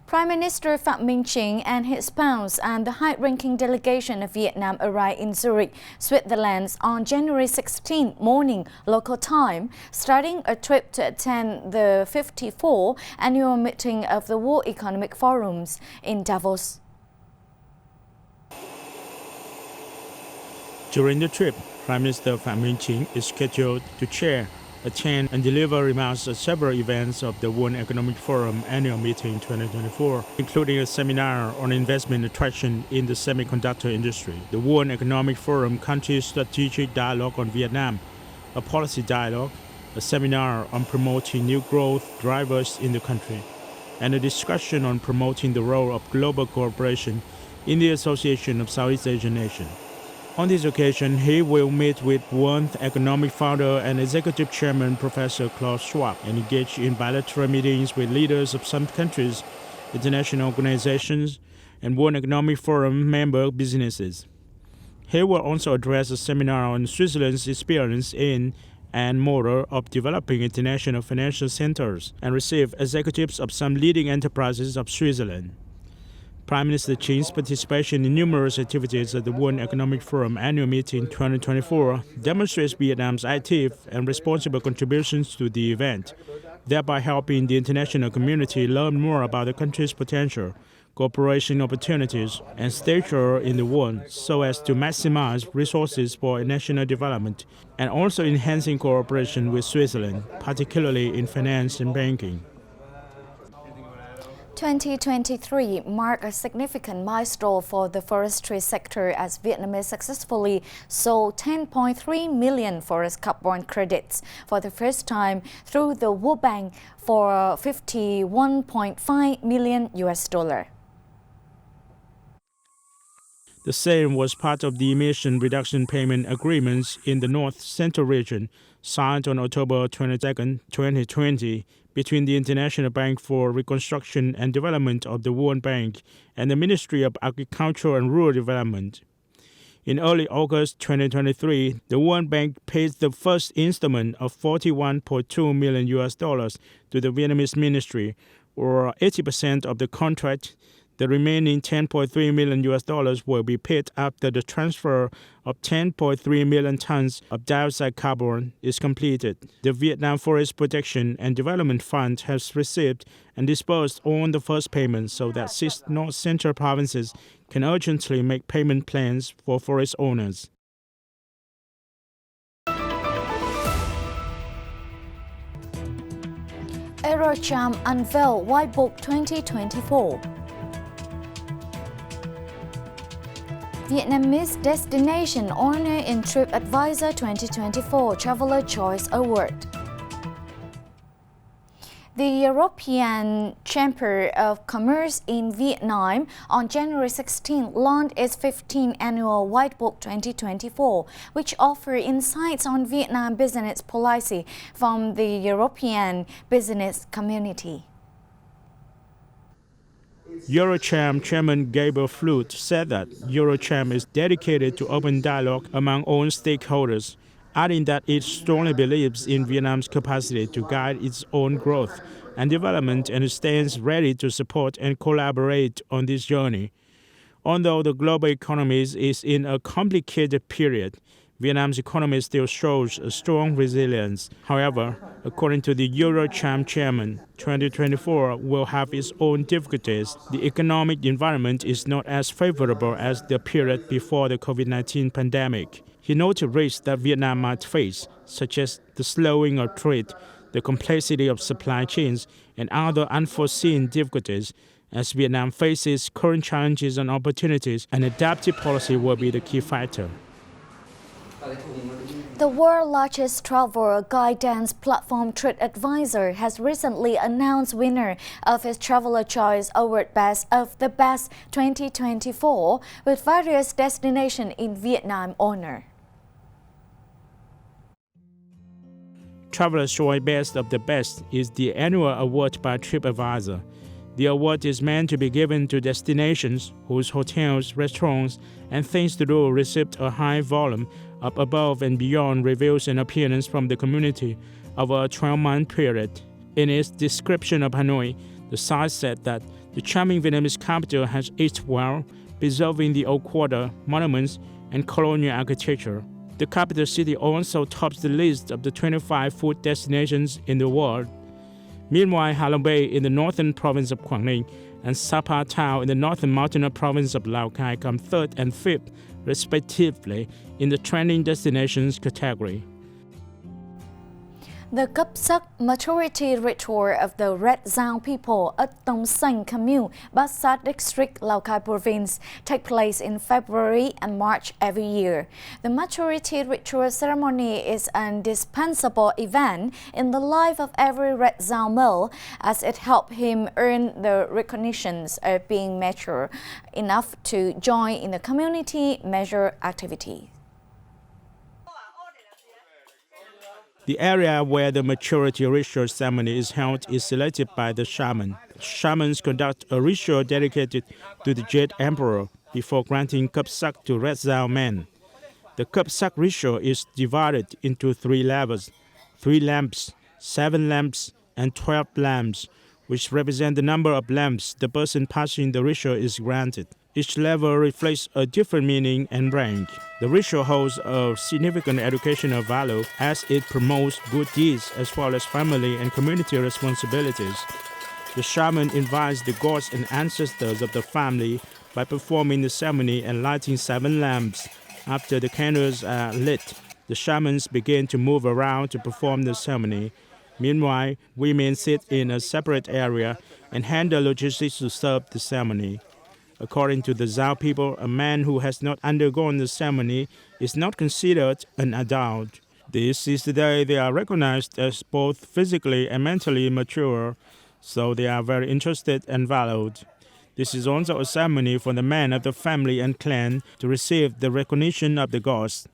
Prime Minister Phuc and his spouse and the high-ranking delegation of Vietnam arrived in Zurich, Switzerland on January 16 morning local time, starting a trip to attend the 54th annual meeting of the World Economic Forums in Davos. During the trip, Prime Minister Phuc is scheduled to chair, attend and deliver remarks at several events of the World Economic Forum Annual Meeting 2024, including a seminar on investment attraction in the semiconductor industry, the World Economic Forum Country Strategic Dialogue on Vietnam, a policy dialogue, a seminar on promoting new growth drivers in the country, and a discussion on promoting the role of global cooperation in the Association of Southeast Asian Nations. On this occasion, he will meet with World Economic Founder and Executive Chairman Professor Klaus Schwab and engage in bilateral meetings with leaders of some countries, international organizations, and World Economic Forum member businesses. He will also address a seminar on Switzerland's experience in and model of developing international financial centers and receive executives of some leading enterprises of Switzerland. Prime Minister Chin's participation in numerous activities at the World Economic Forum Annual Meeting 2024 demonstrates Vietnam's active and responsible contributions to the event, thereby helping the international community learn more about the country's potential, cooperation opportunities, and stature in the world so as to maximize resources for national development and also enhancing cooperation with Switzerland, particularly in finance and banking. 2023 marked a significant milestone for the forestry sector as Vietnamese successfully sold 10.3 million forest carbon credits for the first time through the World Bank for $51.5 million. The same was part of the emission reduction payment agreements in the North Central region signed on October 22, 2020 between the International Bank for Reconstruction and Development of the World Bank and the Ministry of Agriculture and Rural Development. In early August 2023, the World Bank paid the first installment of $41.2 million to the Vietnamese ministry, or 80% of the contract. The remaining $10.3 million will be paid after the transfer of 10.3 million tons of dioxide carbon is completed. The Vietnam Forest Protection and Development Fund has received and disbursed all the first payments so that 6 North Central provinces can urgently make payment plans for forest owners. EuroCham unveiled White Book 2024. Vietnamese destination honor in TripAdvisor 2024 Traveler Choice Award. The European Chamber of Commerce in Vietnam on January 16 launched its 15th annual White Book 2024, which offers insights on Vietnam business policy from the European business community. EuroCham Chairman Gabriel Flute said that EuroCham is dedicated to open dialogue among all stakeholders, adding that it strongly believes in Vietnam's capacity to guide its own growth and development and stands ready to support and collaborate on this journey. Although the global economy is in a complicated period, Vietnam's economy still shows a strong resilience. However, according to the EuroCham chairman, 2024 will have its own difficulties. The economic environment is not as favorable as the period before the COVID-19 pandemic. He noted risks that Vietnam might face, such as the slowing of trade, the complexity of supply chains, and other unforeseen difficulties. As Vietnam faces current challenges and opportunities, an adaptive policy will be the key factor. The world's largest travel guidance platform TripAdvisor has recently announced winner of its Traveler Choice Award Best of the Best 2024 with various destinations in Vietnam honor. Traveler's Choice Best of the Best is the annual award by TripAdvisor. The award is meant to be given to destinations whose hotels, restaurants, and things to do received a high volume of above and beyond reviews and opinions from the community over a 12-month period. In its description of Hanoi, the site said that The charming Vietnamese capital has aged well, preserving the old quarter, monuments, and colonial architecture. The capital city also tops the list of the 25 food destinations in the world. Meanwhile, Ha Long Bay in the northern province of Quảng Ninh and Sapa Town in the northern mountainous province of Lào Cai come third and fifth, respectively, in the trending destinations category. The cấp sắc maturity ritual of the Red Dao people at Tông Sanh Commune, Bát Sát District, Lào Cai Province, take place in February and March every year. The maturity ritual ceremony is an indispensable event in the life of every Red Dao male, as it helps him earn the recognitions of being mature enough to join in the community measure activity. The area where the maturity ritual ceremony is held is selected by the shaman. Shamans conduct a ritual dedicated to the Jade Emperor before granting Cấp Sắc to Red Dao men. The Cấp Sắc ritual is divided into 3 levels: 3 lamps, 7 lamps, and 12 lamps, which represent the number of lamps the person passing the ritual is granted. Each level reflects a different meaning and rank. The ritual holds a significant educational value as it promotes good deeds as well as family and community responsibilities. The shaman invites the gods and ancestors of the family by performing the ceremony and lighting 7 lamps. After the candles are lit, the shamans begin to move around to perform the ceremony. Meanwhile, women sit in a separate area and handle logistics to serve the ceremony. According to the Dao people, a man who has not undergone the ceremony is not considered an adult. This is the day they are recognized as both physically and mentally mature, so they are very interested and valued. This is also a ceremony for the men of the family and clan to receive the recognition of the gods.